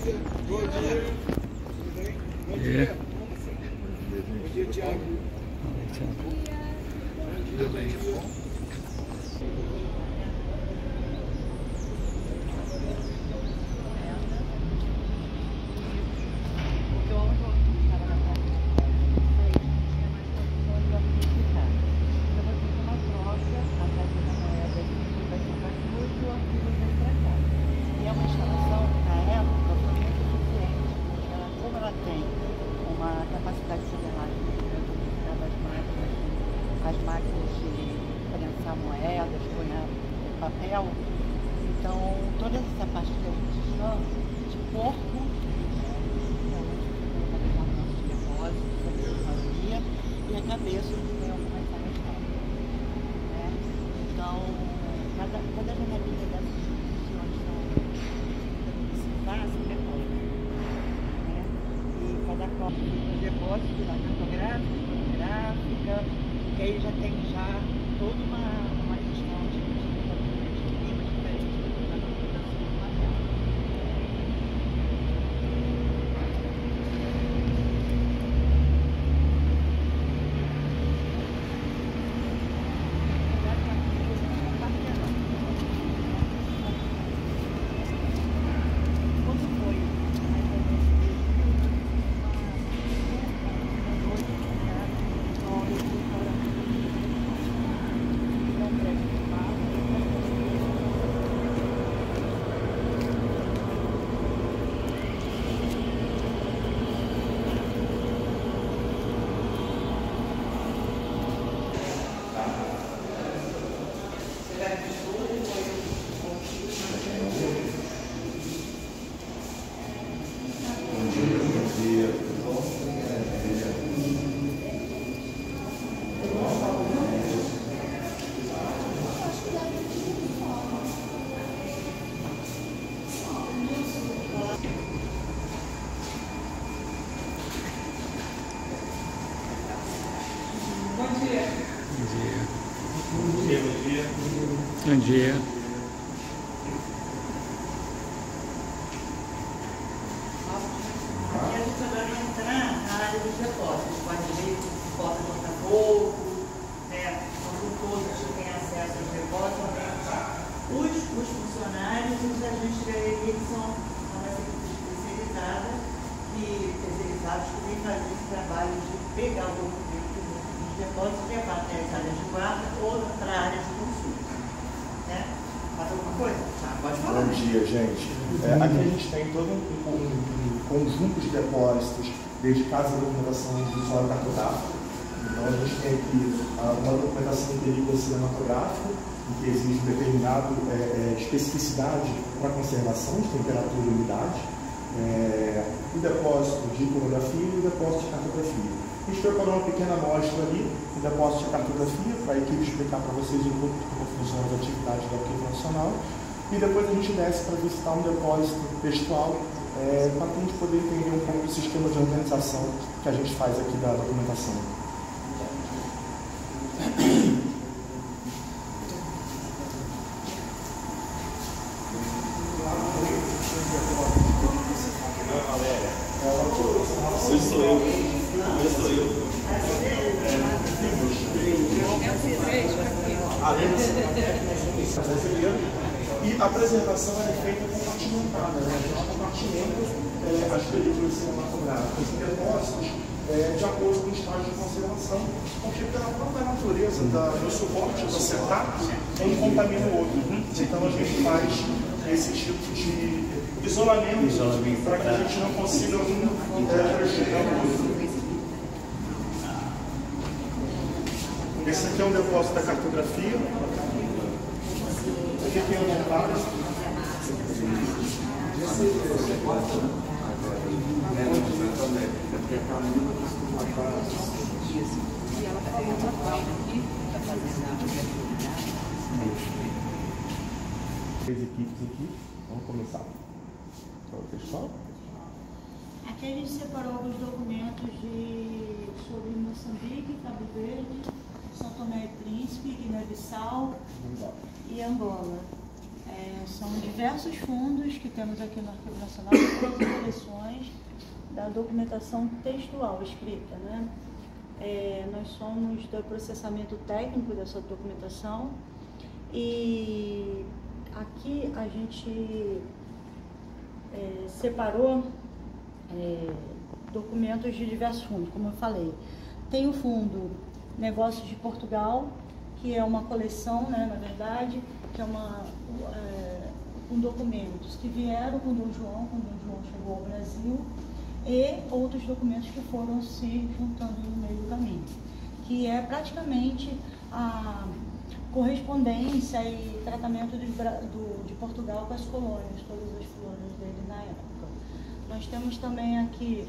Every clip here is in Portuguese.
Bom dia. Tudo bem? Bom dia. Bom dia, Tiago. Tudo bem? As máquinas de prensar moedas, punhar papel. Então, toda essa parte que a gente chama de corpo, de depósito, de fazia, e a cabeça que tem algumas áreas técnicas. Né? Então, cada janelinha dessas instituições são sempre corpo. Né? E cada corpo tem um depósito da cartográfica, fotográfica, que aí já tem toda uma questão de clima diferente da computação do material. Quando foi mais ou menos Bom dia. Aqui a gente agora vai entrar na área dos depósitos. Pode ver que pode botar pouco, né? Não todos têm acesso aos depósitos. Os funcionários e os agentes de galeria que são uma equipe especializada terceirizados que vêm fazer esse trabalho de pegar o documento dos depósitos e levar até as áreas de guarda ou para áreas de consulta. Né? Mais alguma coisa? Pode falar. Bom dia, gente. Aqui a gente tem todo um conjunto de depósitos, desde casa de documentação do usuário cartográfico. Então a gente tem aqui uma documentação de período cinematográfico, que exige determinada especificidade para conservação de temperatura e umidade, o depósito de iconografia e o depósito de cartografia. A gente preparou uma pequena amostra ali, o depósito de cartografia, para a equipe explicar para vocês um pouco como funciona as atividades do Arquivo Nacional, e depois a gente desce para visitar um depósito textual, para a gente poder entender um pouco do sistema de organização que a gente faz aqui da documentação. E a preservação é feita compartimentada, né? A gente compartimenta as películas cinematográficas em depósitos de acordo com o estágio de conservação, porque pela própria natureza do suporte do acetato, um contamina o outro. Então a gente faz esse tipo de isolamento para que a gente não consiga prejudicar o outro. Esse aqui é um depósito da cartografia. Aqui tem o montado. Três equipes aqui. Vamos começar. O pessoal. Aqui a gente separou alguns documentos sobre Moçambique, Cabo Verde, São Tomé e Príncipe, Guiné-Bissau e Angola. São diversos fundos que temos aqui no Arquivo Nacional, todas as coleções da documentação textual escrita, né? Nós somos do processamento técnico dessa documentação e aqui a gente separou documentos de diversos fundos, como eu falei. Tem o fundo Negócios de Portugal, que é uma coleção, né, na verdade, que é com documentos que vieram com Dom João, quando Dom João chegou ao Brasil, e outros documentos que foram se juntando no meio do caminho, que é praticamente a correspondência e tratamento de Portugal com as colônias, todas as colônias dele na época. Nós temos também aqui,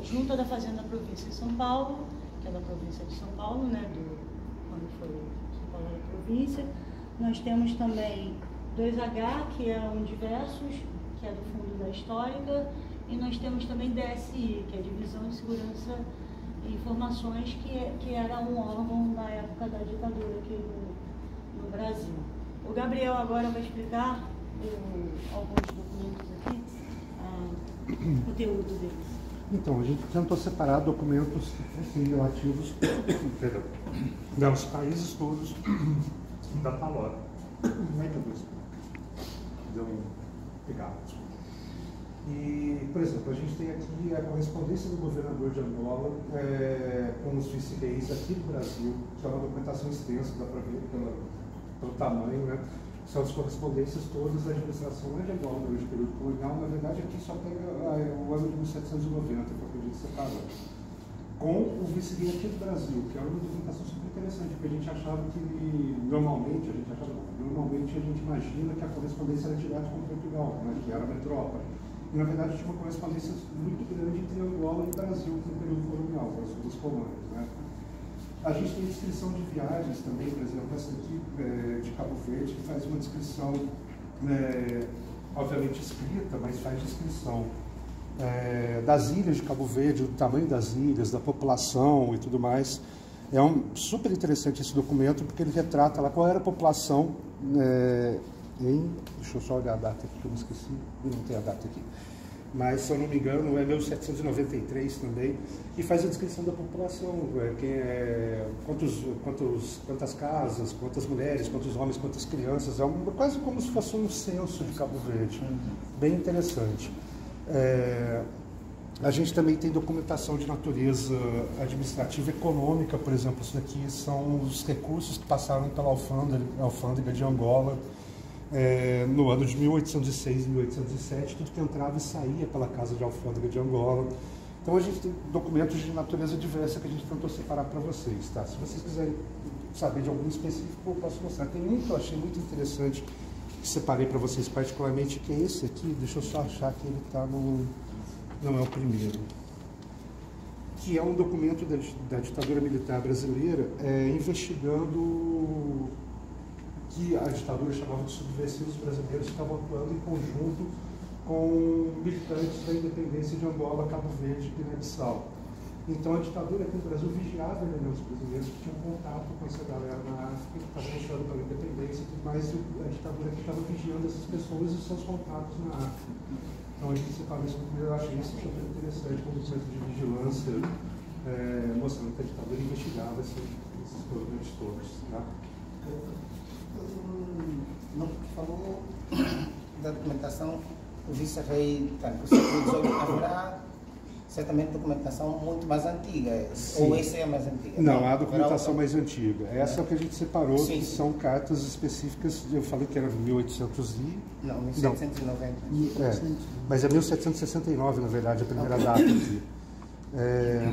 Junta da Fazenda Província de São Paulo, que é da província de São Paulo, né, quando foi São Paulo era província. Nós temos também 2H, que é um diversos, que é do Fundo da Histórica, e nós temos também DSI, que é Divisão de Segurança e Informações, que era um órgão na época da ditadura aqui no Brasil. O Gabriel agora vai explicar alguns documentos aqui, o conteúdo deles. Então, a gente tentou separar documentos relativos aos países todos da Palora. E, por exemplo, a gente tem aqui a correspondência do governador de Angola com os vice-reis aqui do Brasil, que é uma documentação extensa, dá para ver pelo tamanho, né? São as correspondências todas da administração de Angola durante o período colonial. Na verdade, aqui só pega o ano de 1790, que é o que a gente separou, com o vice-rei aqui do Brasil, que é uma documentação super interessante, porque a gente achava que normalmente a gente imagina que a correspondência era direta com Portugal, né, que era a metrópole. E, na verdade, tinha uma correspondência muito grande entre Angola e Brasil no período colonial, com as suas colônias, né? A gente tem descrição de viagens também, por exemplo, essa aqui de Cabo Verde, que faz uma descrição, obviamente escrita, mas faz descrição das ilhas de Cabo Verde, do tamanho das ilhas, da população e tudo mais. É super interessante esse documento, porque ele retrata lá qual era a população deixa eu só olhar a data aqui, que eu me esqueci, não tem a data aqui. Mas, se eu não me engano, é 1793 também, e faz a descrição da população, quantas casas, quantas mulheres, quantos homens, quantas crianças, quase como se fosse um censo de Cabo Verde, bem interessante. A gente também tem documentação de natureza administrativa e econômica, por exemplo, isso daqui são os recursos que passaram pela alfândega de Angola, no ano de 1806 e 1807, tudo que entrava e saía pela Casa de Alfândega de Angola. Então a gente tem documentos de natureza diversa que a gente tentou separar para vocês, tá? Se vocês quiserem saber de algum específico, eu posso mostrar. Tem um que eu achei muito interessante, que separei para vocês particularmente, que é esse aqui. Deixa eu só achar que ele está no... Não é o primeiro. Que é um documento da ditadura militar brasileira investigando que a ditadura chamava de subversivos brasileiros que estavam atuando em conjunto com militantes da independência de Angola, Cabo Verde e Guiné-Bissau. Então a ditadura aqui no Brasil vigiava elementos brasileiros que tinham contato com essa galera na África, que estavam lutando pela independência e tudo mais, e a ditadura aqui estava vigiando essas pessoas e seus contatos na África. Então a gente separou isso no primeiro, eu achei isso super interessante, como documento de vigilância, mostrando que a ditadura investigava esses problemas todos. Tá? Não falou da documentação do vice-rei, o século XVIII, haverá certamente documentação muito mais antiga. Sim. Ou essa é a mais antiga? Não, a documentação mais antiga. Essa é o que a gente separou, sim, que são cartas específicas, eu falei que era 1800 e... Não, 1790. Mas é 1769, na verdade, a primeira data aqui.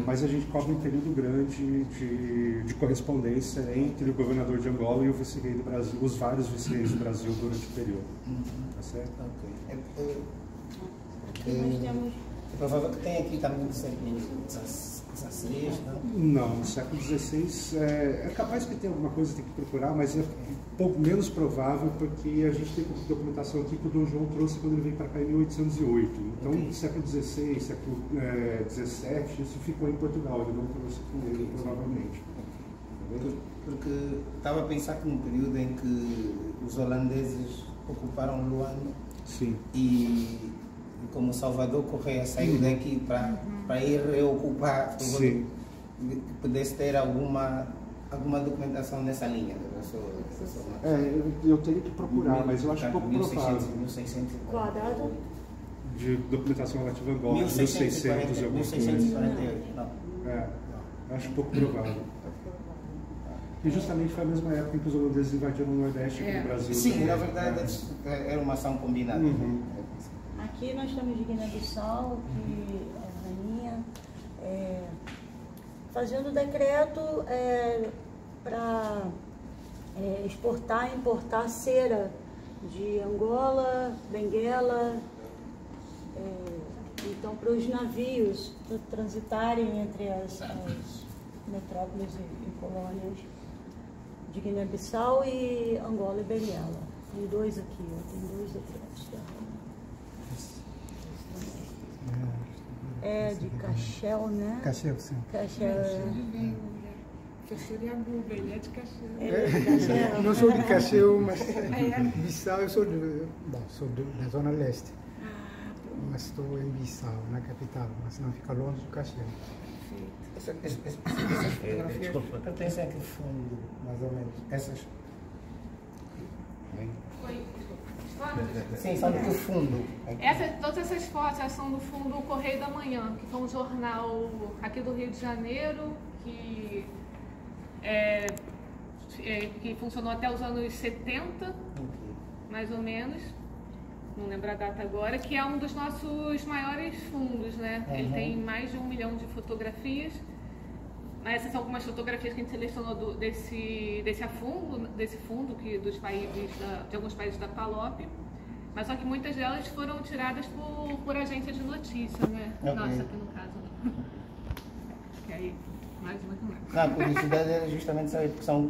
Mas a gente cobre um período grande de correspondência entre o governador de Angola e o vice-rei do Brasil, os vários vice-reis do Brasil durante o período. Tá certo? Nós temos... É provável que tenha aqui também do século XVI, não? Não, no século XVI é capaz que tenha alguma coisa que tem que procurar, mas é um pouco menos provável, porque a gente tem documentação aqui que o Dom João trouxe quando ele veio para cá em 1808. Então, no século XVI, século XVII, isso ficou em Portugal, ele não trouxe com ele, provavelmente. Porque estava a pensar que no período em que os holandeses ocuparam Luanda. Sim. E como Salvador Correia saiu daqui para ir reocupar, Sim. pudesse ter alguma documentação nessa linha. Eu teria que procurar, mas eu acho pouco provável. 1600. Qual a data? De documentação relativa a Angola, 1600 e alguma coisa. 1648, não. Eu acho pouco provável. E justamente foi a mesma época em que os holandeses invadiram o Nordeste aqui no Brasil. Sim, na verdade era uma ação combinada. Aqui nós temos de Guiné-Bissau, que a rainha fazendo decreto para exportar e importar cera de Angola, Benguela, então para os navios transitarem entre as metrópoles e colônias de Guiné-Bissau e Angola e Benguela. Tem dois aqui, tem dois decretos da rainha. De Cachel, né? Cachel, sim. Cachel. Seria Google, ele é de Cachel. É de Cachel. Não sou de Cachel, mas Bissau, eu sou da Zona Leste. Mas estou em Bissau, na capital, mas não fica longe do Cachel. Essas fotografias pertencem a que fundo, mais ou menos? Essas? Sim, são do que fundo? Todas essas fotos são do fundo O Correio da Manhã, que foi um jornal aqui do Rio de Janeiro, que funcionou até os anos 70, mais ou menos, não lembro a data agora, que é um dos nossos maiores fundos, né? Ele tem mais de 1 milhão de fotografias. Essas são algumas fotografias que a gente selecionou desse fundo dos países de alguns países da PALOP, mas só que muitas delas foram tiradas por agências de notícia, né? Nossa, aqui no caso. Que aí, mais uma que não. A curiosidade era justamente saber, porque são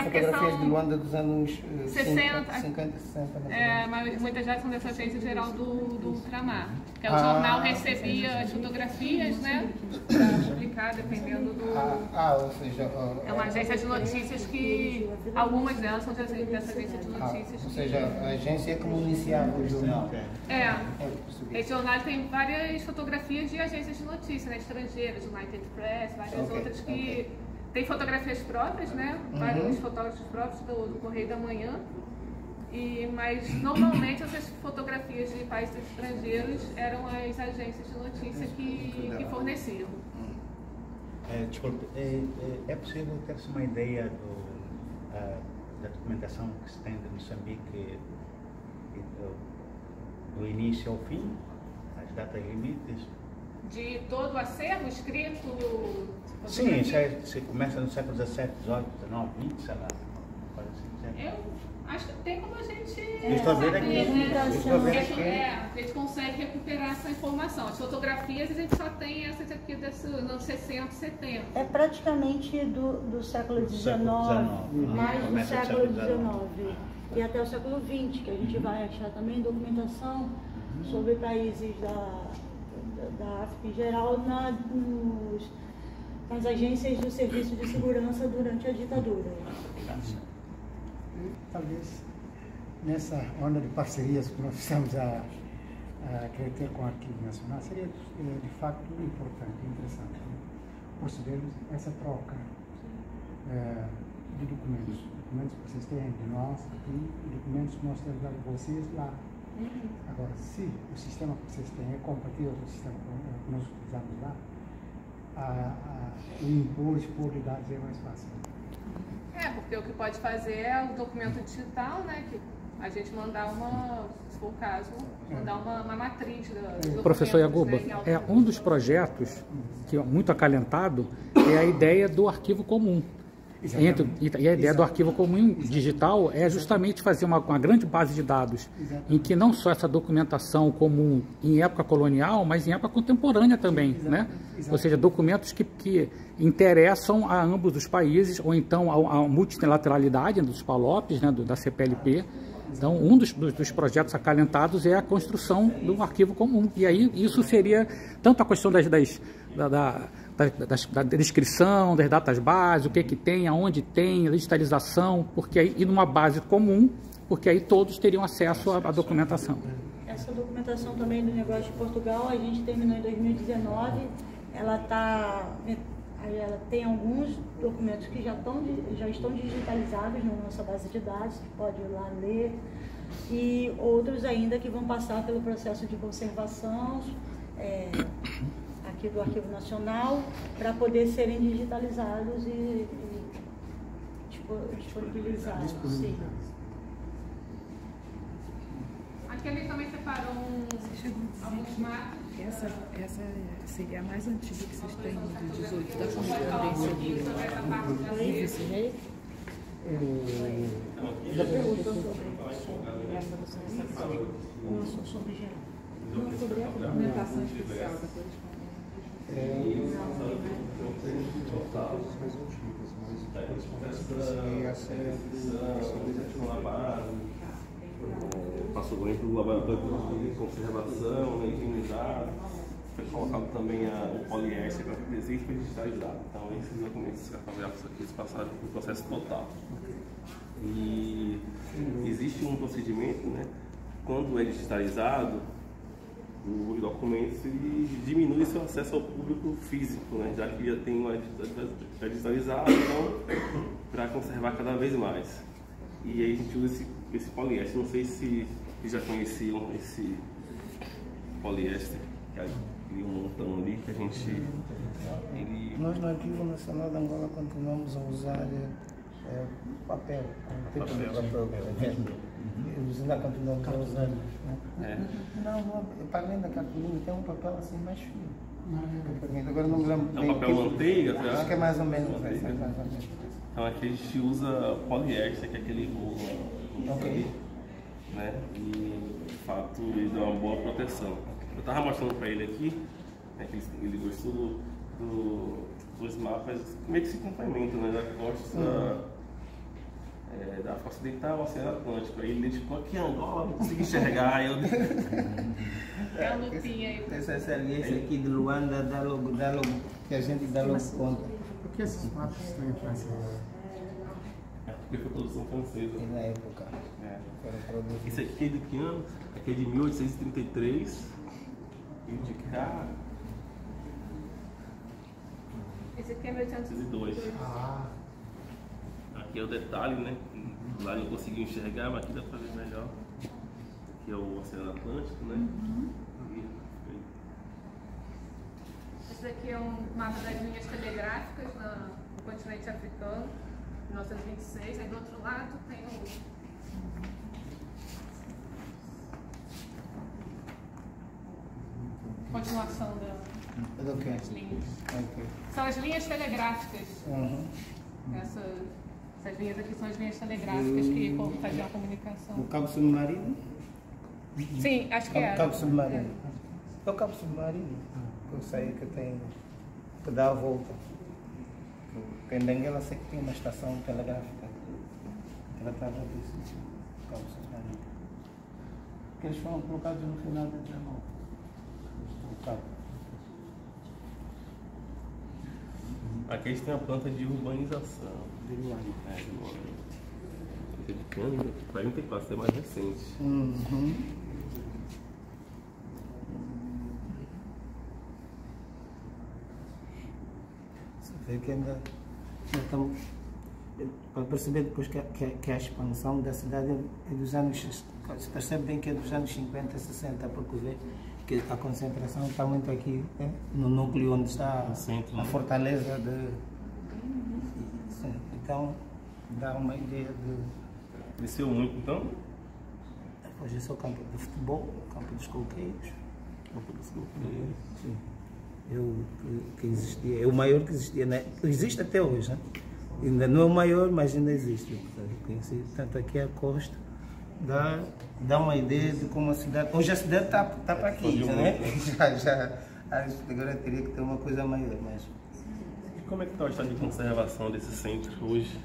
fotografias de Luanda dos anos 50, 60. Mas muitas já são dessa agência geral do Ultramar. Que o jornal recebia as fotografias, né? Para publicar, dependendo do... ou seja... É uma agência de notícias que... Algumas delas são dessa agência de notícias. Ou seja, a agência que municiava o jornal. Esse jornal tem várias fotografias de agências de notícias, né? Estrangeiras, United Press, várias outras que... Tem fotografias próprias, né? Vários fotógrafos próprios do Correio da Manhã. Mas normalmente essas fotografias de países estrangeiros eram as agências de notícia que forneciam. Desculpe, é possível ter-se uma ideia da documentação que se tem de Moçambique do início ao fim, as datas limites? De todo o acervo escrito? Sim, se começa no século XVII, XVIII, XIX, XX, sei lá. Eu acho que tem como a gente a gente consegue recuperar essa informação. As fotografias a gente só tem essas aqui dos anos 60, 70. É praticamente do século XIX, mais do século XIX e até o século XX, que a gente vai achar também documentação sobre países da África em geral nas agências do Serviço de Segurança durante a ditadura. Talvez nessa onda de parcerias que nós estamos a querer ter com o Arquivo Nacional, seria de facto importante, interessante, né? Percebermos essa troca de documentos que vocês têm de nós aqui e documentos que nós temos dado a vocês lá. Agora, se o sistema que vocês têm é compatível com o sistema que nós utilizamos lá, o expor de dados é mais fácil. Porque o que pode fazer é o documento digital, né? Que a gente mandar se for o caso, mandar uma matriz do Professor Yaguba, um dos projetos que é muito acalentado é a ideia do arquivo comum. E a ideia do arquivo comum digital é justamente fazer uma grande base de dados, em que não só essa documentação comum em época colonial, mas em época contemporânea também, né? Ou seja, documentos que interessam a ambos os países, ou então a multilateralidade dos PALOPs, né, da CPLP, Então, um dos projetos acalentados é a construção do arquivo comum. E aí isso seria tanto a questão da descrição, das datas bases, o que tem, aonde tem, a digitalização, porque aí, e numa base comum, porque aí todos teriam acesso à documentação. Essa documentação também do negócio de Portugal, a gente terminou em 2019, ela tem alguns documentos que já estão digitalizados na nossa base de dados, que pode ir lá ler, e outros ainda que vão passar pelo processo de conservação aqui do Arquivo Nacional, para poder serem digitalizados e disponibilizados. Sim. Aqui ele também separou alguns mapas. Essa seria a mais antiga que vocês têm de 18 da correspondência de Esse já perguntou sobre essa documentação? Não, sobre geral. Não, sobre a documentação especial da correspondência. Mais antigas, mas a correspondência essa é passou também para o laboratório de conservação, né, higienizado. Foi colocado também o poliéster para que existe para digitalizado. Então, esses documentos catográficos aqui eles passaram por processo total. E existe um procedimento, né, quando é digitalizado, os documentos diminui seu acesso ao público físico, né, já que já tem uma digitalizado, então, para conservar cada vez mais. E aí a gente usa esse poliéster. Não sei se já conheciam esse poliéster, que é um montão ali que a gente... Nós no Arquivo Nacional de Angola continuamos a usar papel. Eles ainda continuamos a usar. Não, para além da cartolina, tem um papel assim mais fino. Agora não me lembro bem. É um papel manteiga? Acho que é mais ou menos. Então aqui a gente usa poliéster, que é aquele rolo ali, né? E de fato ele dá uma boa proteção. Eu estava mostrando para ele aqui, né, que ele gostou dos mapas, meio que se complementam, né? Da costa da costa ocidental ao Oceano Atlântico. Aí ele identificou aqui Angola, não consegui enxergar. É a lutinha aí. Essa saliência aqui de Luanda dá logo, que a gente dá logo conta. Por que esses mapas estão em francês? Porque foi produção francesa. E na época. Esse aqui é de que ano? Aqui é de 1833. E de cá. Esse aqui é 1802. Aqui é o detalhe, né? Lá eu não consegui enxergar, mas aqui dá pra ver melhor. Aqui é o Oceano Atlântico, né? Esse daqui é um mapa das linhas telegráficas no continente africano, 1926. Aí do outro lado tem continuação das linhas. São as linhas telegráficas. Essas linhas aqui são as linhas telegráficas que faziam a comunicação. O cabo submarino? Sim, acho que é. O cabo submarino. É o cabo submarino. Eu sei que tem que dar a volta. Porque em Benguela sei que tem uma estação telegráfica que tratava disso. O cabo submarino. Que eles foram colocados no final de 19. O cabo. Aqui a gente tem a planta de urbanização. Esse é de cana, 44, é mais recente. Você vê que ainda estamos para perceber depois que a expansão da cidade é dos anos, se percebe bem que é dos anos 50, 60, porque vê que a concentração está muito aqui, né? No núcleo onde está a fortaleza de... Então, dá uma ideia de... Cresceu muito, então? Depois esse é o campo de futebol, o campo dos coqueiros. Campo dos coqueiros. Sim. Que existia, é o maior que existia, né? Existe até hoje, né? Ainda não é o maior, mas ainda existe. Tanto aqui a costa dá uma ideia de como a cidade... Hoje a cidade está para aqui, né? Agora teria que ter uma coisa maior, mas... Como é que está o estado de conservação desse centro hoje?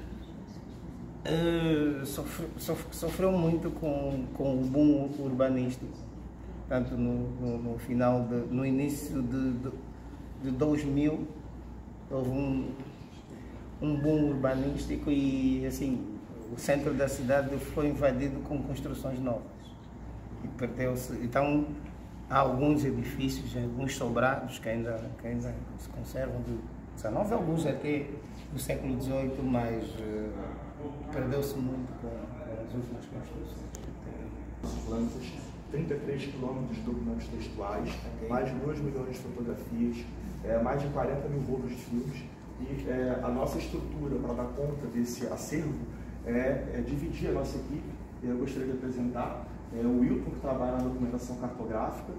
Sofreu muito com o boom urbanístico, tanto no final, no início de 2000, houve um boom urbanístico e assim, o centro da cidade foi invadido com construções novas e perdeu-se. Então, há alguns edifícios, alguns sobrados que ainda se conservam do 19, alguns até do século XVIII, mas perdeu-se muito com as últimas construções. Plantas, 33 quilômetros de documentos textuais, mais de 2 milhões de fotografias, mais de 40 mil rolos de filmes. E a nossa estrutura para dar conta desse acervo é dividir a nossa equipe. Eu gostaria de apresentar o Wilton, que trabalha na documentação cartográfica,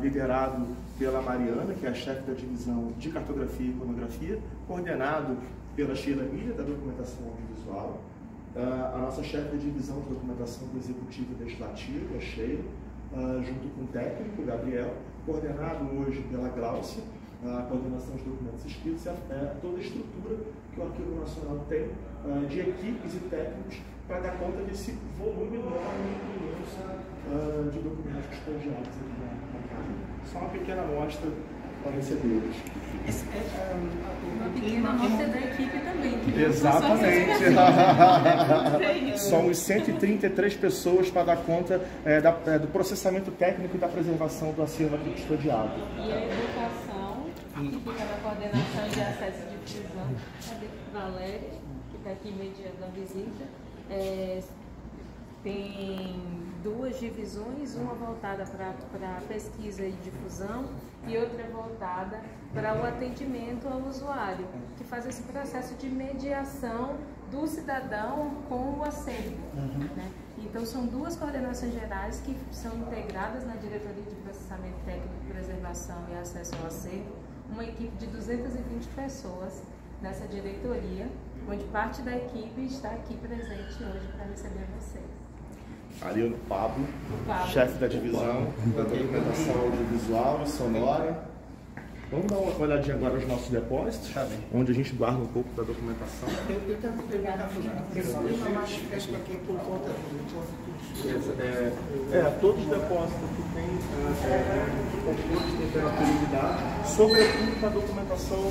liderado pela Mariana, que é a chefe da divisão de cartografia e iconografia, coordenado pela Sheila Milha, da documentação audiovisual, a nossa chefe de divisão de documentação do Executivo e Legislativo, a Sheila, junto com o técnico, o Gabriel, coordenado hoje pela Gláucia, a coordenação de documentos escritos, toda a estrutura que o Arquivo Nacional tem de equipes e técnicos para dar conta desse volume enorme de documentos custodiados aqui na casa. Só uma pequena amostra para recebê-los. Uma pequena amostra da equipe também. Exatamente. Somos 133 pessoas para dar conta do processamento técnico e da preservação do acervo aqui custodiado. E a educação, que fica na coordenação de acesso e difusão, cadê Valéria, que está aqui mediando a visita. Tem 2 divisões, uma voltada para pesquisa e difusão e outra voltada para o atendimento ao usuário, que faz esse processo de mediação do cidadão com o acervo. Né? Então, são 2 coordenações gerais que são integradas na Diretoria de Processamento Técnico, Preservação e Acesso ao Acervo, uma equipe de 220 pessoas nessa diretoria, onde parte da equipe está aqui presente hoje para receber vocês. Ali o Pablo, chefe da divisão da documentação audiovisual e sonora. Vamos dar uma olhadinha agora nos nossos depósitos, onde a gente guarda um pouco da documentação. Eu tento pegar mais fresco aqui por conta todos os depósitos que tem controle de temperatura e umidade, sobretudo para a documentação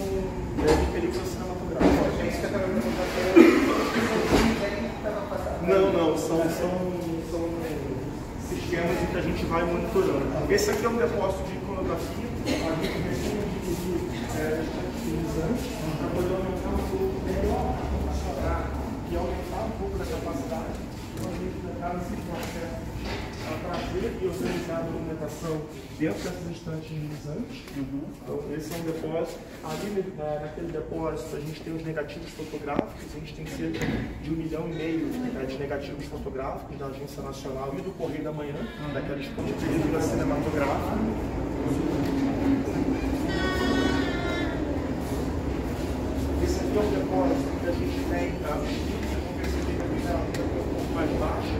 de película cinematográfica. Não, são sistemas em que a gente vai monitorando. Esse aqui é um depósito de iconografia, a gente recém adquiriu utilizantes para poder aumentar um pouco e aumentar um pouco da capacidade. Então a gente está nesse processo para trazer e organizar a documentação dentro dessas estantes imunizantes. Então, esse é um depósito. Ali naquele depósito a gente tem os negativos fotográficos, a gente tem cerca de 1,5 milhão de negativos fotográficos da Agência Nacional e do Correio da Manhã, daquela exposição de película cinematográfica. Esse aqui é um depósito que a gente tem, vocês vão perceber que a um pouco mais baixo,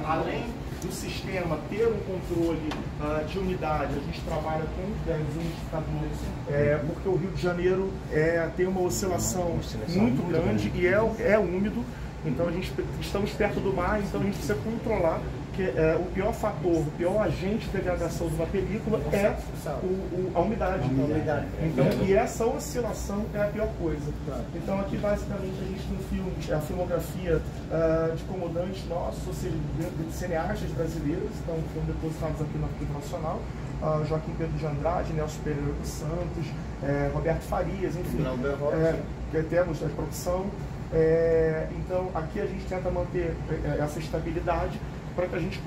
além do sistema ter um controle de umidade, a gente trabalha com umidificadores, porque o Rio de Janeiro tem uma oscilação muito grande e é úmido, então estamos perto do mar, então a gente precisa controlar que o pior fator, o pior agente de degradação de uma película é a umidade. Então, e essa oscilação é a pior coisa. Então aqui basicamente a gente tem filmes, a filmografia de comandantes nossos, ou seja, de cineastas brasileiros, então foram depositados aqui no Arquivo Nacional, Joaquim Pedro de Andrade, Nelson Pereira dos Santos, Roberto Farias, enfim, temos a produção. Então aqui a gente tenta manter essa estabilidade para que a gente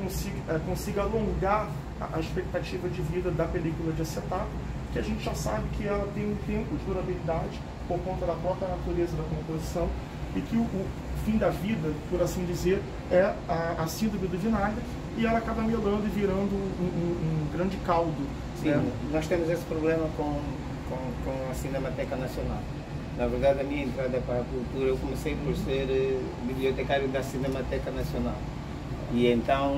consiga alongar a expectativa de vida da película de acetato, que a gente já sabe que ela tem um tempo de durabilidade por conta da própria natureza da composição e que o fim da vida, por assim dizer, é a síndrome do vinagre e ela acaba melando e virando um grande caldo. Sim, nós temos esse problema com a Cinemateca Nacional. Na verdade, a minha entrada para a cultura, eu comecei por ser bibliotecário da Cinemateca Nacional. E então,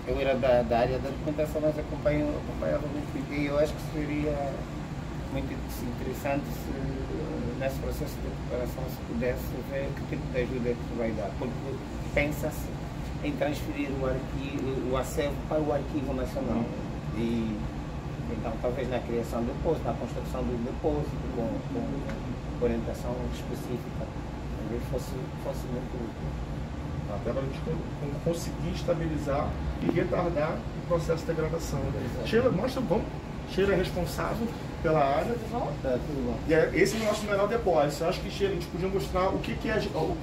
eu era da área da documentação, mas acompanhava muito. E eu acho que seria muito interessante se nesse processo de recuperação se pudesse ver que tipo de ajuda que vai dar, porque pensa-se em transferir o acervo para o Arquivo Nacional. E então talvez na criação do depósito, na construção do depósito, com orientação específica, talvez fosse muito útil. Até para a gente conseguir estabilizar e retardar o processo de degradação. Sheila, Sheila é responsável pela área. E esse é o nosso melhor depósito. Eu acho que, Sheila, a gente podia mostrar o que é o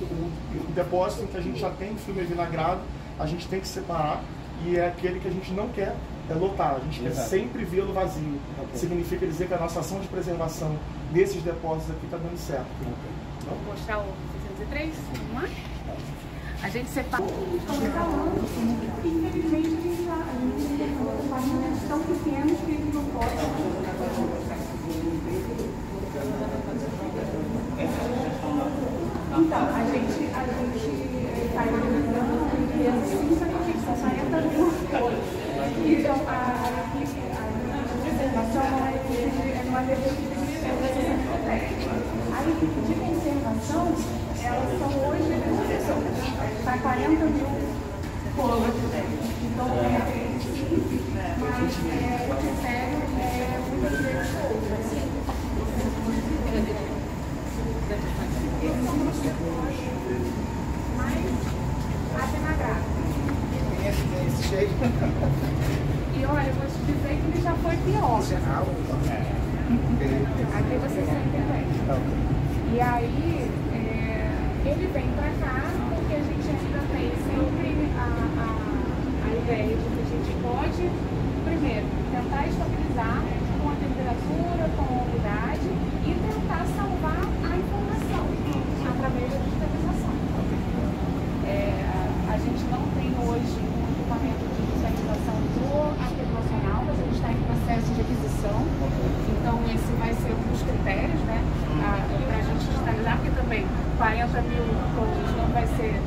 depósito que a gente já tem filme vinagrado, a gente tem que separar, e é aquele que a gente não quer lotar, a gente quer sempre vê-lo vazio. Significa dizer que a nossa ação de preservação desses depósitos aqui está dando certo. Vou mostrar o 603, vamos lá? A gente separa. Infelizmente, a gente tem compartimentos tão pequenos que eles não podem. Então, a gente está analisando e assim, só que a gente está 40 mil. Então, a preservação é uma a equipe de conservação, elas são hoje está 40 mil rolos. Então, mas o critério muitas vezes outro. Mas avinagrado. Esse jeito. E olha, eu vou te dizer que ele já foi pior. Aqui você sente bem. E aí, ele vem pra cá porque a gente ainda tem sempre a ideia de que a gente pode, primeiro, tentar estabilizar com a temperatura, com a umidade e tentar salvar a informação através da digitalização. A gente não tem hoje um equipamento de digitalização do arquivo nacional, mas a gente está em processo de aquisição. Então, esse vai ser um dos critérios, né, para a gente digitalizar, porque também 40 mil coisas não vai ser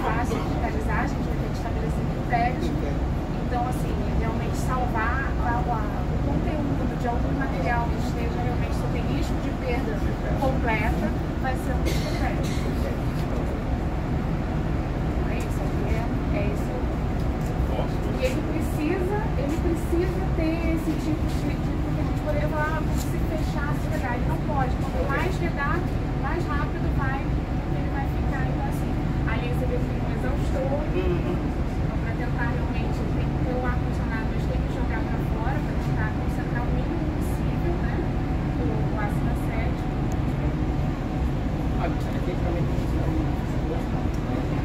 fácil digitalizar, a gente vai ter que estabelecer critérios. Então, assim, realmente salvar o conteúdo de algum material que esteja realmente sob risco de perda completa vai ser um dos critérios. E ele precisa ter esse tipo de porque a gente poderia falar, se fechar, se vedar. Ele não pode. Quanto mais vedar, mais rápido ele vai ficar. Então, assim, ali você vê que tem um exaustor. Então, para tentar realmente tem que ter o ar-condicionado, mas tem que jogar para fora para tentar concentrar o mínimo possível, né? O ácido acético.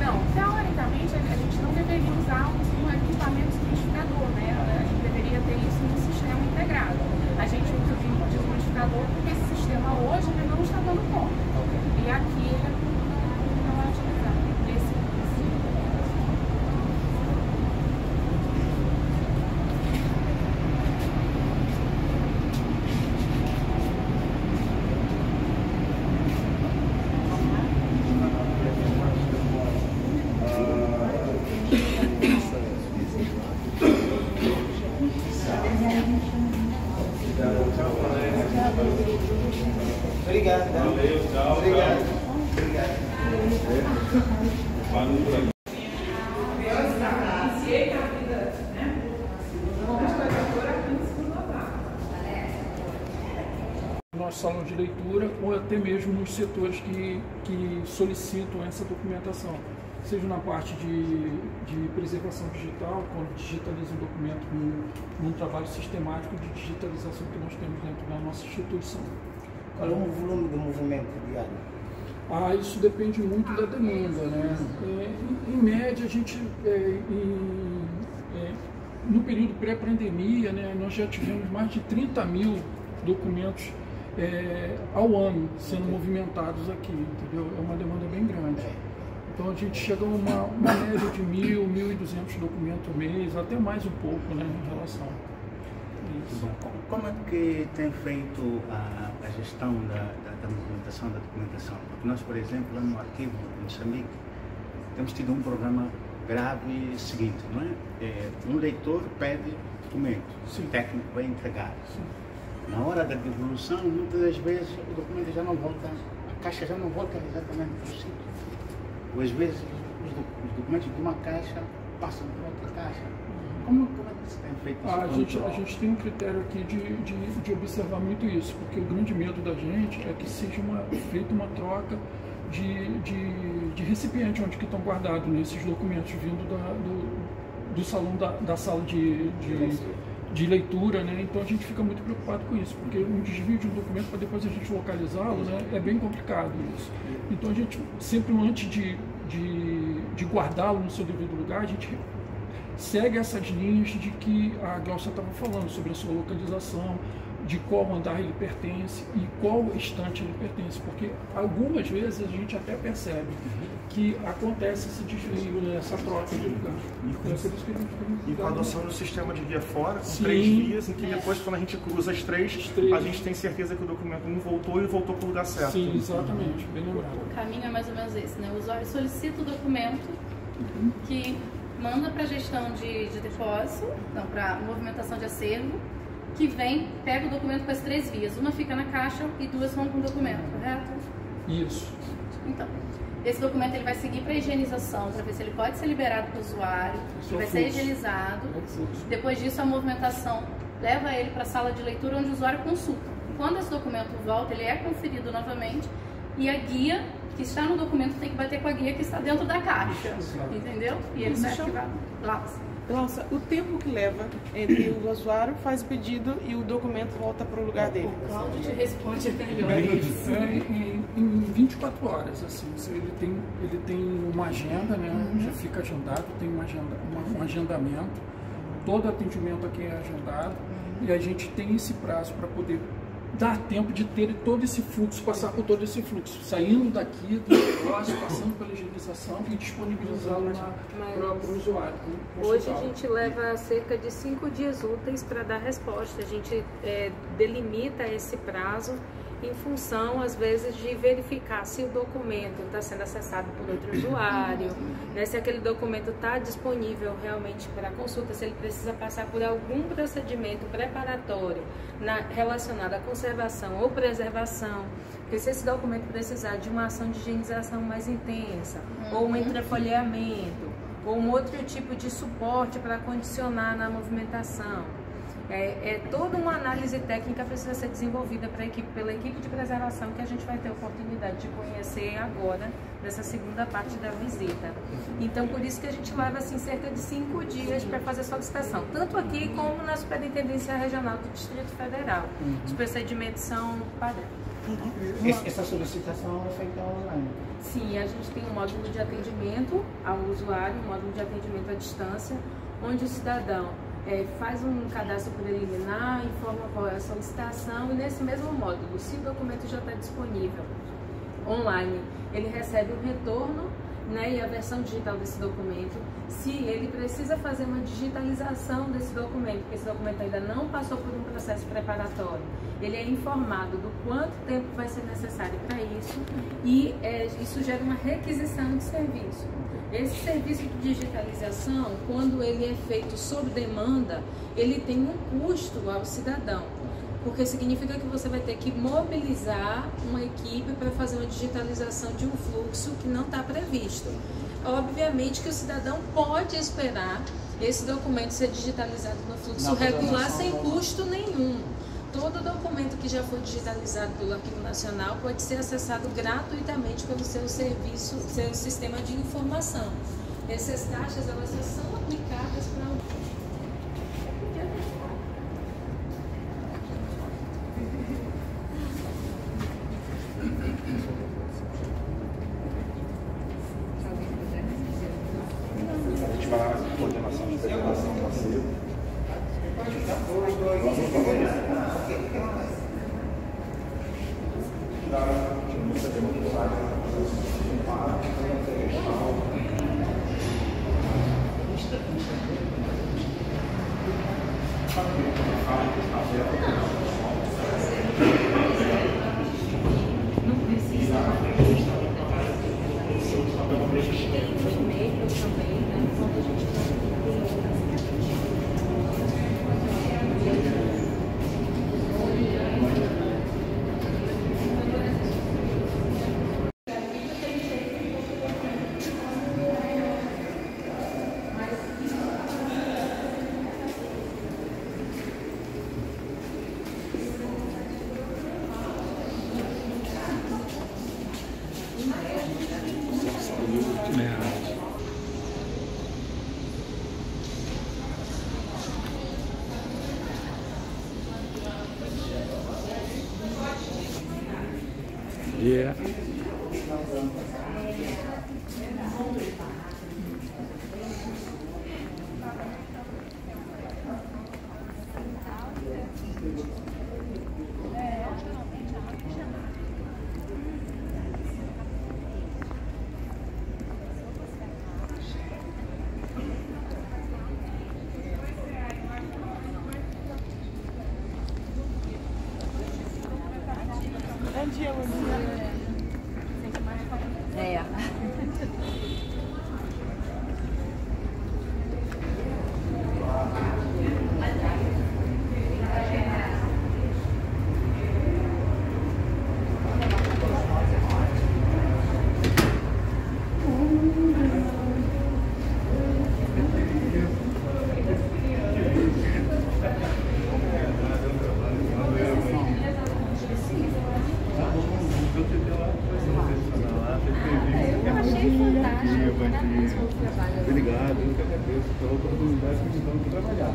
Não, teoricamente a gente não deveria usar um equipamento solidificador, né? A gente deveria ter isso no sistema integrado. A gente usa o desmodificador porque esse sistema hoje ele não está dando conta. E aqui ele não é utilizado. Obrigado. Valeu, tchau. Obrigado. Nosso salão de leitura ou até mesmo nos setores que solicitam essa documentação, seja na parte de preservação digital, quando digitaliza um documento num trabalho sistemático de digitalização que nós temos dentro da nossa instituição. Qual é o volume do movimento diário? Isso depende muito da demanda, né? Em média, a gente, no período pré-pandemia, né, nós já tivemos mais de 30 mil documentos ao ano sendo movimentados aqui, entendeu? É uma demanda bem grande. Então a gente chega a uma média de 1.000, 1.200 documentos por mês, até mais um pouco, né, em relação a isso. Como é que tem feito a gestão da movimentação, da documentação? Porque nós, por exemplo, lá no arquivo de Moçambique, temos tido um problema grave seguinte, não é? Um leitor pede documento, o técnico vai entregar. Na hora da devolução, muitas das vezes o documento já não volta, a caixa já não volta exatamente para o sítio. Ou às vezes os documentos de uma caixa passam para outra caixa. Como é que você tem feito isso? A gente tem um critério aqui de observar muito isso, porque o grande medo da gente é que seja feita uma troca de recipiente onde que estão guardados nesses documentos vindo do salão da sala de leitura, né? Então a gente fica muito preocupado com isso, porque um desvio de um documento para depois a gente localizá-lo, né? É bem complicado isso. Então a gente sempre antes de guardá-lo no seu devido lugar, a gente segue essas linhas de que a Glaucia estava falando sobre a sua localização, de qual andar ele pertence e qual estante ele pertence, porque algumas vezes a gente até percebe que acontece esse desvio, né, essa troca de lugar. Então, é por isso que a gente e com a adoção do sistema de via fora, com 3 vias, em que depois, quando a gente cruza as três, a gente tem certeza que o documento voltou e voltou para o lugar certo. Sim, exatamente, bem lembrado. O caminho é mais ou menos esse, né? O usuário solicita o documento que manda para a gestão de depósito, não, para movimentação de acervo, que vem, pega o documento com as 3 vias. Uma fica na caixa e 2 vão com o documento, correto? Isso. Então, esse documento ele vai seguir para higienização, para ver se ele pode ser liberado para o usuário, vai ser higienizado. Depois disso, a movimentação leva ele para a sala de leitura, onde o usuário consulta. Quando esse documento volta, ele é conferido novamente e a guia que está no documento tem que bater com a guia que está dentro da caixa, entendeu? E ele vai ativar. Glaucia, o tempo que leva entre o usuário faz o pedido e o documento volta para o lugar dele? O Cláudio te responde melhor. Em 24 horas, assim, ele tem uma agenda, né? Já fica agendado, tem um agendamento, todo atendimento aqui é agendado e a gente tem esse prazo para poder dar tempo de ter todo esse fluxo, passar por todo esse fluxo, saindo daqui do negócio, passando pela higienização e disponibilizá-lo para o usuário. Hoje a gente leva cerca de 5 dias úteis para dar resposta. A gente delimita esse prazo em função, às vezes, de verificar se o documento está sendo acessado por outro usuário, né, se aquele documento está disponível realmente para consulta, se ele precisa passar por algum procedimento preparatório relacionado à conservação ou preservação, porque se esse documento precisar de uma ação de higienização mais intensa, ou um entrefolheamento, ou um outro tipo de suporte para condicionar na movimentação. Toda uma análise técnica precisa ser desenvolvida pela equipe de preservação, que a gente vai ter a oportunidade de conhecer agora, nessa segunda parte da visita. Então, por isso que a gente leva assim, cerca de 5 dias para fazer a solicitação, tanto aqui como na Superintendência Regional do Distrito Federal. Os procedimentos são padrão. Essa solicitação é feita online? Sim, a gente tem um módulo de atendimento ao usuário, um módulo de atendimento à distância, onde o cidadão faz um cadastro preliminar, informa qual é a solicitação e nesse mesmo módulo, se o documento já está disponível online, ele recebe o retorno, né, e a versão digital desse documento. Se ele precisa fazer uma digitalização desse documento, porque esse documento ainda não passou por um processo preparatório, ele é informado do quanto tempo vai ser necessário para isso e isso gera uma requisição de serviço. Esse serviço de digitalização, quando ele é feito sob demanda, ele tem um custo ao cidadão, porque significa que você vai ter que mobilizar uma equipe para fazer uma digitalização de um fluxo que não está previsto. Obviamente que o cidadão pode esperar esse documento ser digitalizado no fluxo regular sem custo nenhum. Todo documento que já foi digitalizado pelo Arquivo Nacional pode ser acessado gratuitamente pelo seu serviço, seu sistema de informação. Essas taxas, elas só são aplicadas para A gente vai lá na coordenação de preservação do acervo. dia. Bom dia, Luísa. É. Eu achei fantástico, parabéns pelo trabalho. Obrigado, eu que agradeço pela oportunidade que me dão de trabalhar.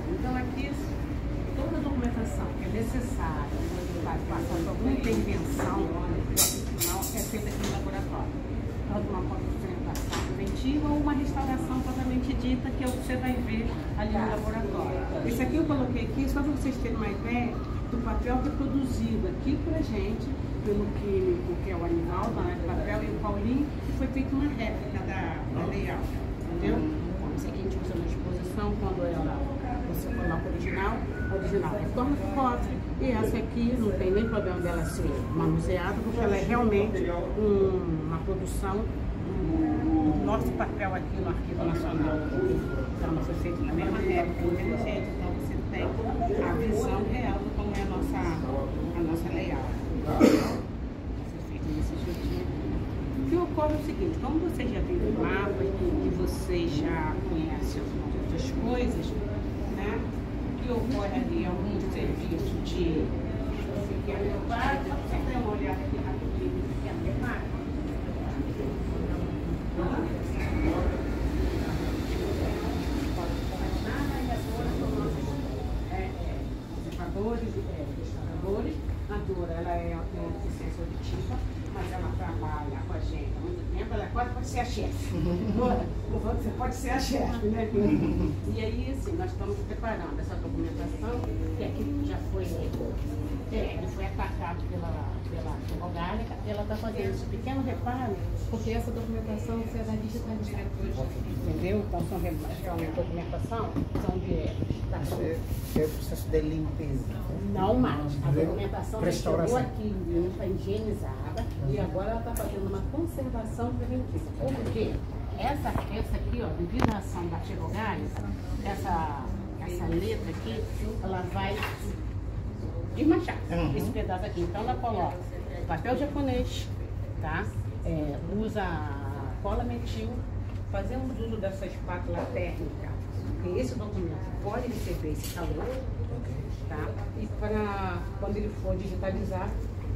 Então aqui, toda a documentação que é necessária, vai passar por alguma intervenção final, é feita aqui no laboratório. Tanto uma concentração preventiva ou uma restauração propriamente dita, que é o que você vai ver ali no laboratório. Esse aqui eu coloquei aqui só para vocês terem uma ideia do papel que é produzido aqui pra gente, pelo químico, que é o Anivaldo, na área de papel, e o Paulinho, que foi feita uma réplica da layout, entendeu? Então, esse aqui a gente usa na exposição, quando você coloca o original retorna para o cofre, e essa aqui não tem nem problema dela ser manuseada, porque ela é realmente uma produção do nosso papel aqui no Arquivo Nacional. Então, ela foi feita na mesma época, do mesmo jeito, então você tem a visão real de como é a nossa layout. Foi feita nesse jeitinho. O que ocorre é o seguinte, como vocês já viram o mapa e vocês já conhecem outras coisas, né? O que ocorre ali é algum serviço de pequeno reparo, só para você dar uma olhada aqui rapidinho no pequeno reparo. Restauradores. A Dora, ela tem uma deficiência auditiva, mas ela trabalha com a gente há muito tempo, ela quase pode ser a chefe. Dora, você pode ser a chefe, né? E aí, assim, nós estamos preparando essa documentação, que aqui já foi, ele foi atacado pela Rogálica, ela está fazendo esse pequeno reparo, porque essa documentação será digitalizada hoje, entendeu? Então, são realmente documentação, são de... É o processo de limpeza. Não mais. A documentação já chegou aqui limpa, higienizada, e agora ela está fazendo uma conservação preventiva. Por quê? Essa aqui, ó, devido à ação da Rogálica, essa letra aqui, ela vai desmanchar esse pedaço aqui. Então ela coloca papel japonês, tá? Usa cola metil, fazemos uso dessa espátula térmica, porque esse documento pode receber esse calor, tá? E para quando ele for digitalizar,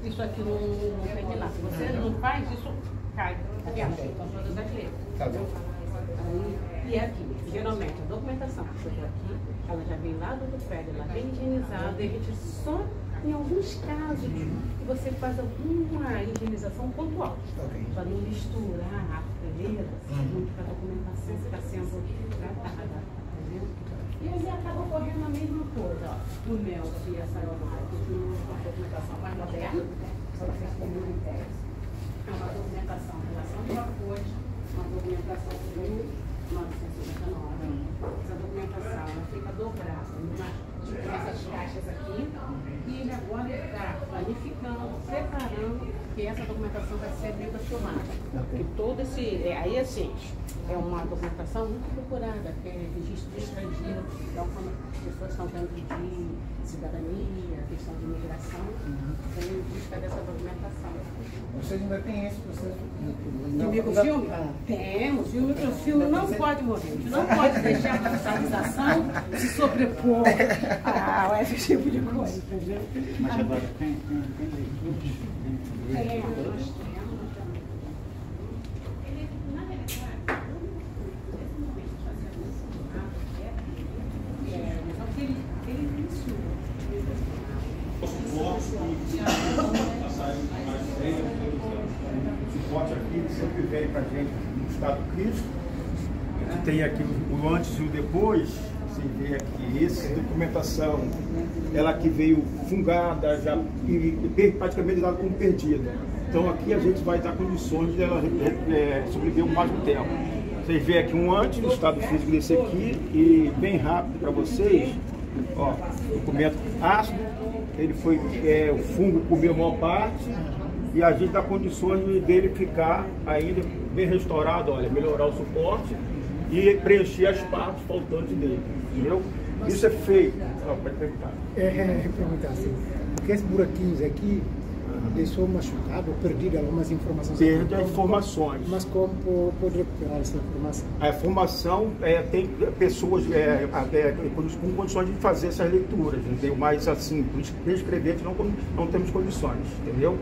isso aqui não tem lá. Se você não faz, isso cai. Tá vendo? Então todas as letras. Tá bom. E aqui, geralmente, a documentação que chegou aqui, ela já vem lá do prédio, ela vem higienizada, e a gente só, em alguns casos, que você faz alguma higienização pontual, para não misturar a papeleira, muito para a documentação que está sendo tratada, entendeu? E aí acaba ocorrendo a mesma coisa, ó. O mel e essa aromática, uma documentação mais moderna, só para vocês terem uma ideia. É uma documentação em relação de vapores, uma documentação de 1999. Essa documentação ela fica dobrada nessas caixas aqui, e ele agora está planificando, preparando que essa documentação vai ser abrir para filmagem. Que todo esse. Aí assim, é uma documentação muito procurada, que é registro estrangeiro. Então, quando as pessoas estão tendo pedir cidadania, questão de imigração, vem em busca dessa documentação. Vocês ainda têm esse processo de microfilme? Temos, e o microfilme não pode morrer. A gente não pode deixar a digitalização se sobrepor a esse tipo de coisa, entendeu? Mas agora tem leituras? Nós temos. suporte aqui que sempre vem para a gente no estado crítico. A gente tem aqui o antes e o depois. Você vê aqui, essa documentação, ela que veio fungada, já praticamente dada como perdida. Então aqui a gente vai dar condições de ela sobreviver o máximo tempo. Vocês veem aqui um antes do estado físico desse aqui, e bem rápido para vocês, ó, documento ácido, ele foi, o fungo comeu a maior parte, e a gente dá condições dele ficar ainda bem restaurado, olha, melhorar o suporte e preencher as partes faltantes dele, entendeu? Isso é feito. Pode perguntar. Perguntar assim, porque esses buraquinhos aqui deixou machucado ou perdido algumas informações? Perde as informações. Mas como pode recuperar essa informação? A informação tem pessoas com condições de fazer essas leituras, entendeu? Mas assim, para escrever não temos condições, entendeu?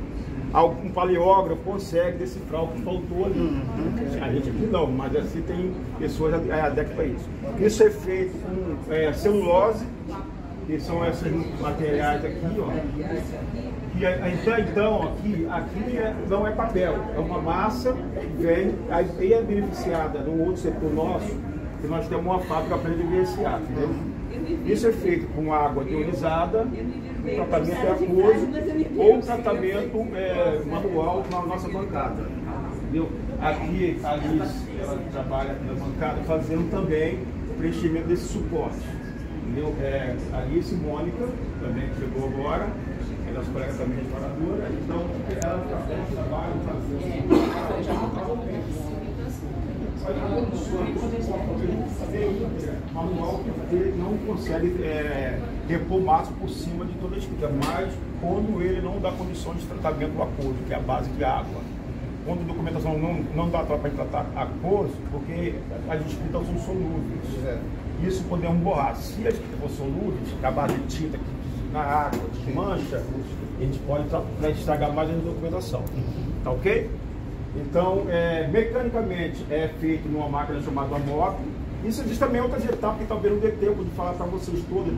Algum paleógrafo consegue decifrar o que faltou ali. A gente aqui não, mas assim tem pessoas adeptas para isso. Isso é feito com celulose, que são esses materiais aqui, ó. Então aqui não é papel, é uma massa que vem, aí é beneficiada no outro setor nosso, que nós temos uma fábrica para evidenciar, entendeu? Isso é feito com água ionizada, tratamento aquoso ou tratamento manual na nossa bancada, entendeu? Aqui a Alice, ela trabalha aqui na bancada fazendo também o preenchimento desse suporte, entendeu? A Alice e Mônica, também que chegou agora, é nossa colega também reparadora, então ela trabalha manual que ele não consegue repor o máximo por cima de toda a escrita, mas quando ele não dá condições de tratamento aquoso, que é a base de água. Quando a documentação não dá para tratar aquoso, porque as escritas são solúveis. Isso podemos borrar. Se as escritas for solúveis, que a base de tinta na água, de mancha, a gente pode estragar mais a documentação. Tá ok? Então, mecanicamente é feito numa máquina chamada MOP. Isso existe também outras etapas que talvez não dê tempo de falar para vocês todas.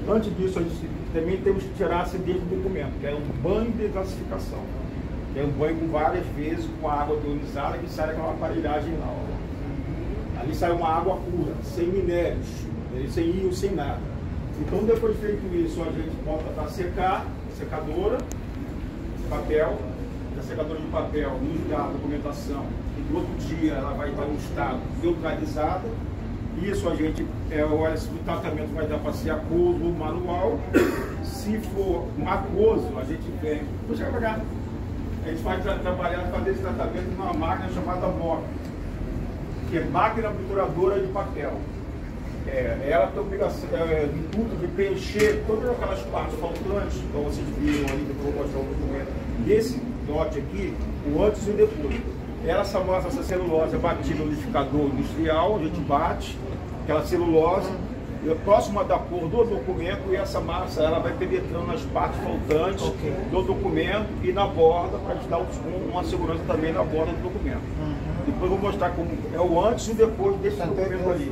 Antes disso, a gente também temos que tirar a acidez do documento, que é um banho de gasificação. É um banho com várias vezes com água ionizada que sai daquela aparelhagem lá. Ó. Ali sai uma água pura, sem minérios, sem íon, sem nada. Então, depois de feito isso, a gente bota para secar, secadora, papel. A secadora de papel nos dá a documentação e no outro dia ela vai estar no estado neutralizada. Isso a gente olha se o tratamento vai dar para ser aquoso ou manual. Se for aquoso, a gente vem. Vou chegar para cá. A gente vai trabalhar, fazer esse tratamento numa máquina chamada MOP, que é máquina obturadora de papel. Ela tem a obrigação, intuito de preencher todas aquelas partes faltantes, como vocês viram ali, que eu vou mostrar o documento. Esse dote aqui, o antes e o depois. Essa celulose é batida no liquidificador industrial, a gente bate aquela celulose, próxima da cor do documento, e essa massa ela vai penetrando nas partes faltantes do documento e na borda, para te dar uma segurança também na borda do documento. Depois eu vou mostrar como é o antes e o depois desse documento ali.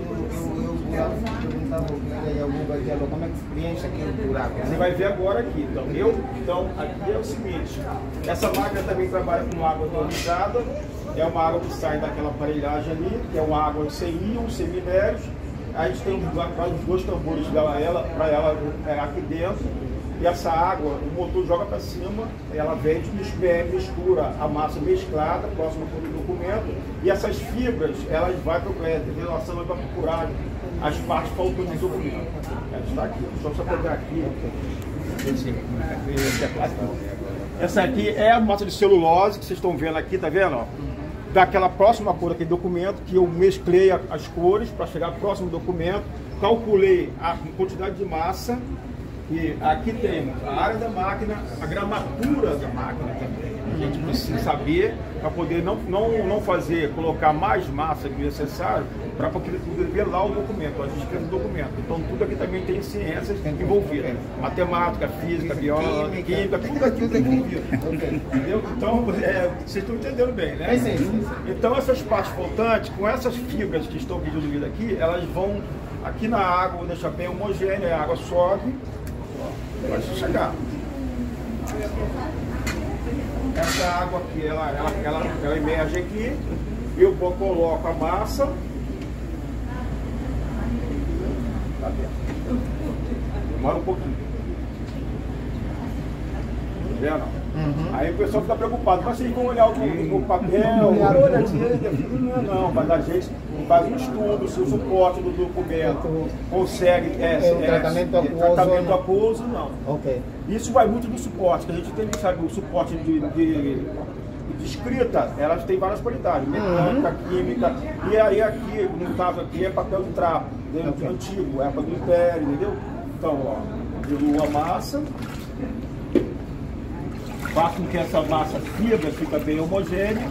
Como é que se preenche aquele buraco? Você vai ver agora aqui, entendeu? Então, aqui é o seguinte, essa máquina também trabalha com água ionizada, é uma água que sai daquela aparelhagem ali, que é uma água sem íon, sem minérios. A gente tem os dois tambores para ela aqui dentro, e essa água, o motor joga para cima, ela vem de mistura a massa mesclada, próxima do documento, e essas fibras, elas vão relação para procurar as partes faltantes do documento. Ela está aqui, só pegar aqui. Essa aqui é a massa de celulose que vocês estão vendo aqui, tá vendo? Ó? Daquela próxima cor daquele documento, que eu mesclei as cores para chegar próximo do documento, calculei a quantidade de massa, e aqui temos a área da máquina, a gramatura da máquina também. A gente precisa saber para poder não colocar mais massa que necessário, para poder ver lá o documento, as escritas do documento. Então tudo aqui também tem ciências envolvidas. Matemática, física, biologia, química, tudo aqui envolvido. Entendeu? Então, vocês estão entendendo bem, né? Então essas partes faltantes, com essas fibras que estão diluídas aqui, elas vão aqui na água, vou deixar bem homogênea, a água sobe, vai chegar. Essa água aqui, ela emerge aqui, eu coloco a massa. Tá dentro. Demora um pouquinho. Tá vendo? Aí o pessoal fica preocupado, mas vocês vão olhar o papel, não, mas a gente faz um estudo se o suporte do documento consegue tratamento aquoso, não. Okay. Isso vai muito do suporte, que a gente tem que saber o suporte de escrita, elas têm várias qualidades, mecânica, química, e aí aqui, no caso aqui, é papel de trapo, antigo, época do Império, entendeu? Então, ó, diluo a massa. Faço com que essa massa fibra fica bem homogênea.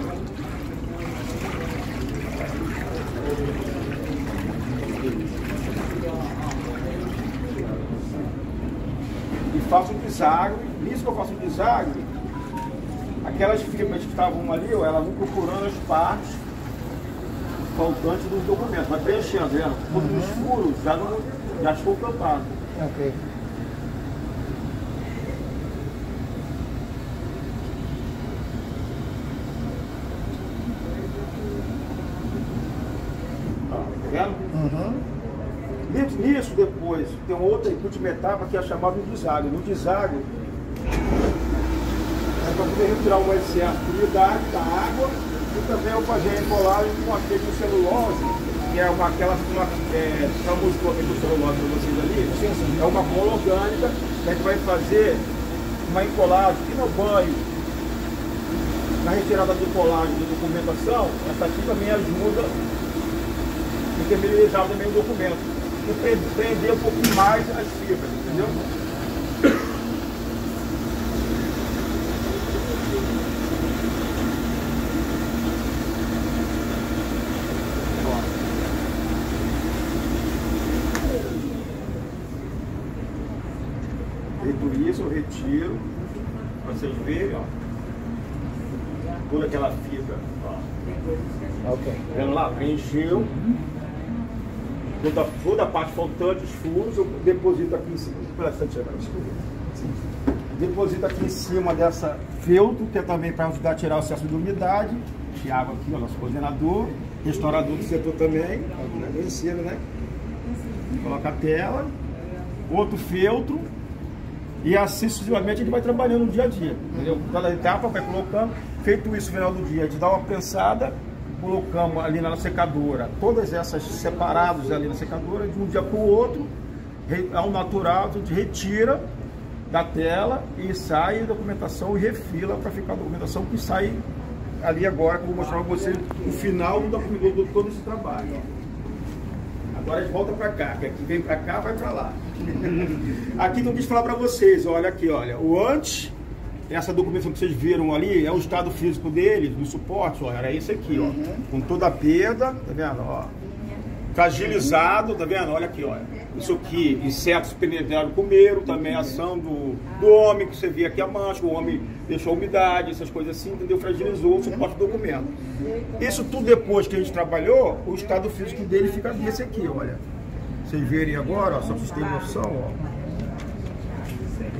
E faço um desagre. Nisso que eu faço um desagre, aquelas fibras que estavam ali, elas vão procurando as partes faltantes dos documentos. Vai preenchendo, vendo? Todos os furos já ficou tampado. Ok. Nisso, depois, tem outra última etapa que é chamada de desagre. No desagre, é para poder retirar o excesso de umidade da água e também eu fazer a embolagem com aquele de celulose, que é aquela mostrou aqui do celulose para vocês ali, é uma cola orgânica que a gente vai fazer uma embolagem aqui no banho. Na retirada de colagem de documentação, essa aqui também ajuda a intermediar também o documento. E prender um pouquinho mais as fibras, entendeu? Feito isso, eu retiro, para vocês verem, ó, toda aquela fibra, ó. Ok. Vendo lá, preencheu. Toda a parte faltante, os furos, eu deposito aqui em cima. Deposito aqui em cima dessa feltro, que é também para ajudar a tirar o excesso de umidade. Thiago aqui, o nosso coordenador, restaurador do setor também, conhecido, né? Coloca a tela, outro feltro, e assim sucessivamente a gente vai trabalhando no dia a dia, entendeu? Cada etapa vai colocando. Feito isso no final do dia, a gente dá uma prensada, colocamos ali na secadora, todas essas separadas ali na secadora, de um dia para o outro, ao natural, a gente retira da tela e sai a documentação e refila para ficar a documentação que sai ali agora, que eu vou mostrar para vocês o final do todo esse trabalho. Agora a gente volta para cá, que aqui vem para cá, vai para lá. Aqui não quis falar para vocês, olha aqui, olha, o antes. Essa documentação que vocês viram ali é o estado físico dele, do suporte, ó, era esse aqui, ó, com toda a perda, tá vendo, ó, fragilizado, tá vendo, olha aqui, ó, isso aqui, insetos penetraram, comeram, também a ação do homem, que você vê aqui a mancha, o homem deixou a umidade, essas coisas assim, entendeu, fragilizou o suporte do documento. Isso tudo depois que a gente trabalhou, o estado físico dele fica desse aqui, olha, vocês verem agora, ó, só pra vocês terem noção, ó,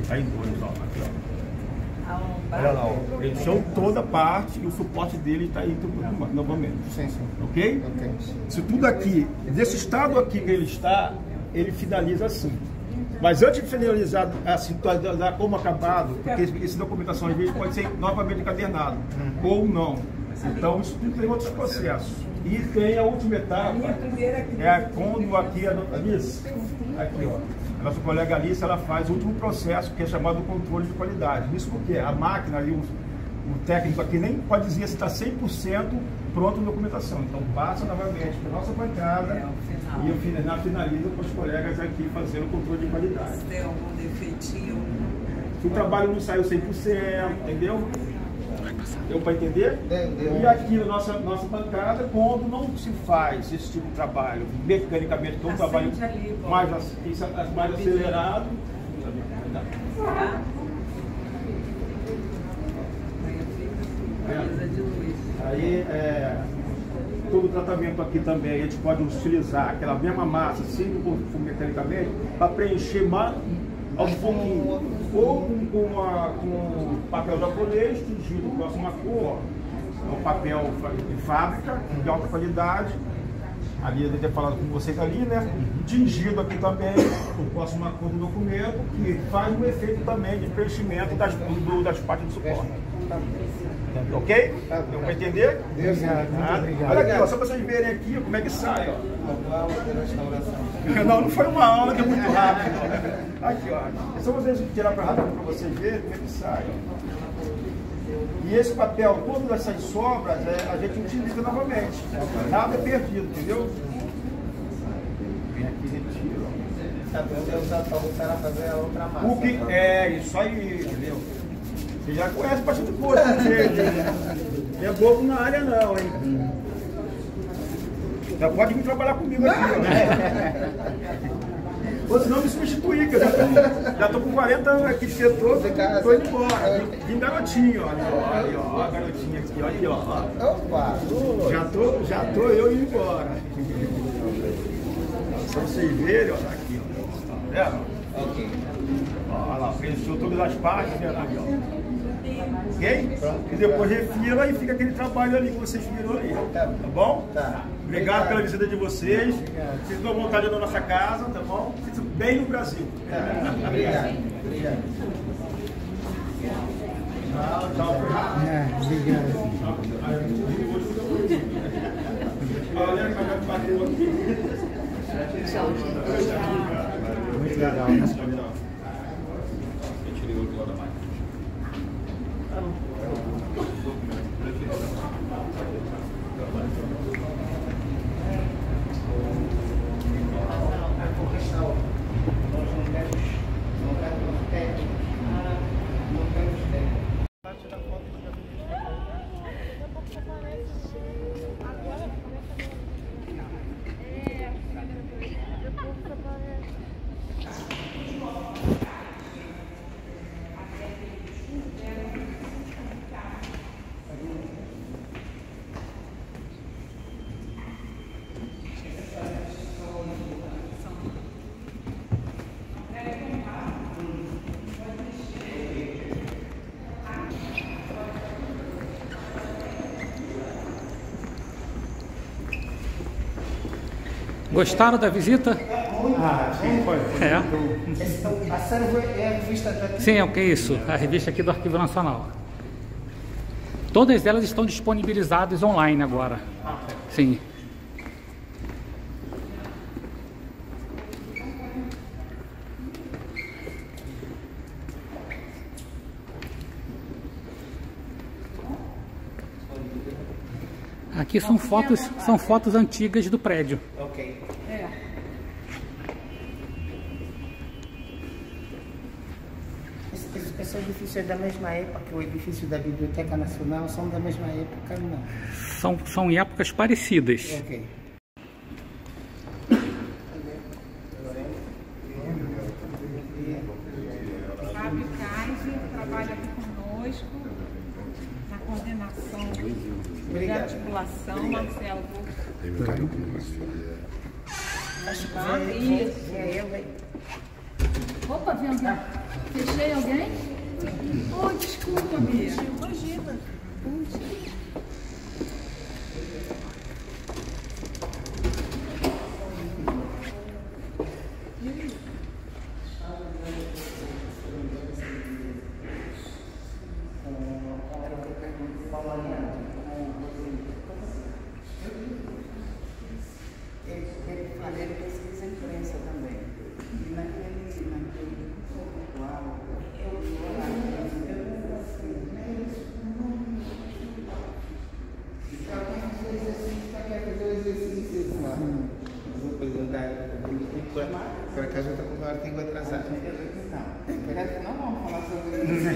tá em dois, ó, aqui, ó. Olha lá, ó. Ele deixou toda a parte e o suporte dele está aí novamente. Sim. Ok? Isso tudo aqui, desse estado aqui que ele está, ele finaliza assim. Mas antes de finalizar assim, como acabado, porque essa documentação às vezes pode ser novamente encadernado, ou não. Então isso tudo tem outros processos. E tem a última etapa, é quando aqui a Alice, aqui ó, a nossa colega Alice, ela faz o último processo, que é chamado controle de qualidade. Isso porque a máquina e o técnico aqui nem pode dizer se está 100% pronto a documentação. Então passa novamente para a nossa bancada e eu finalizo com os colegas aqui fazendo o controle de qualidade. Se tem algum defeitinho? Se o trabalho não saiu 100%, entendeu? Deu para entender? E aqui a nossa bancada, quando não se faz esse tipo de trabalho, mecanicamente, que é um trabalho mais acelerado. Aí, todo o tratamento aqui também, a gente pode utilizar aquela mesma massa, sempre mecanicamente, para preencher mais aos pouquinhos. ou com papel japonês, tingido com uma cor, um papel de fábrica, de alta qualidade. Ali eu devo ter falado com vocês ali, né? Tingido aqui também, com uma cor do documento, que faz um efeito também de preenchimento das partes do suporte. Ok? Deu para entender? Obrigado. Olha aqui, ó, só para vocês verem aqui como é que sai. Ó. Não foi uma aula que é muito rápido. Aqui, ó. É só vocês tirar para rápido para vocês verem como é que sai. Ó. E esse papel, todas essas sobras, a gente utiliza novamente. Nada é perdido, entendeu? Vem aqui e retira. Para voltar a fazer a outra massa. O que é isso aí, entendeu? Você já conhece bastante coisa, não é bobo na área não, hein? Já pode vir trabalhar comigo aqui, ou senão me substituir, que eu já tô com 40 anos aqui de setor, tô indo embora. Vim garotinho, olha, ó, a garotinha aqui, olha, ó. Opa! Já tô eu indo embora. Só vocês verem, ó, aqui, ó. Tá vendo? Ok. Olha lá, preencheu todas as partes, né, aqui, ó. Ok? E depois refila e fica aquele trabalho ali que vocês viram ali. Tá bom? Tá. Obrigado pela visita de vocês. Vocês dão vontade da nossa casa, tá bom? Vocês bem no Brasil. Obrigado. Obrigado. Tchau. Muito legal, né? Gostaram da visita? Sim, foi. A Servo é a revista daqui? Sim, o que é isso? A revista aqui do Arquivo Nacional. Todas elas estão disponibilizadas online agora. Sim. Aqui são fotos antigas do prédio. Ok. Esse edifício é da mesma época que o edifício da Biblioteca Nacional? São da mesma época, não? São em épocas parecidas. Ok. Fábio Kaiser trabalha aqui conosco na coordenação de articulação, Marcelo. Opa, vem alguém? Fechei alguém? Oh, desculpa, Bia. Imagina. Ele pesquisa imprensa também. E naquele vou apresentar por acaso eu estou com o artigo atrasado. Não vamos falar sobre isso.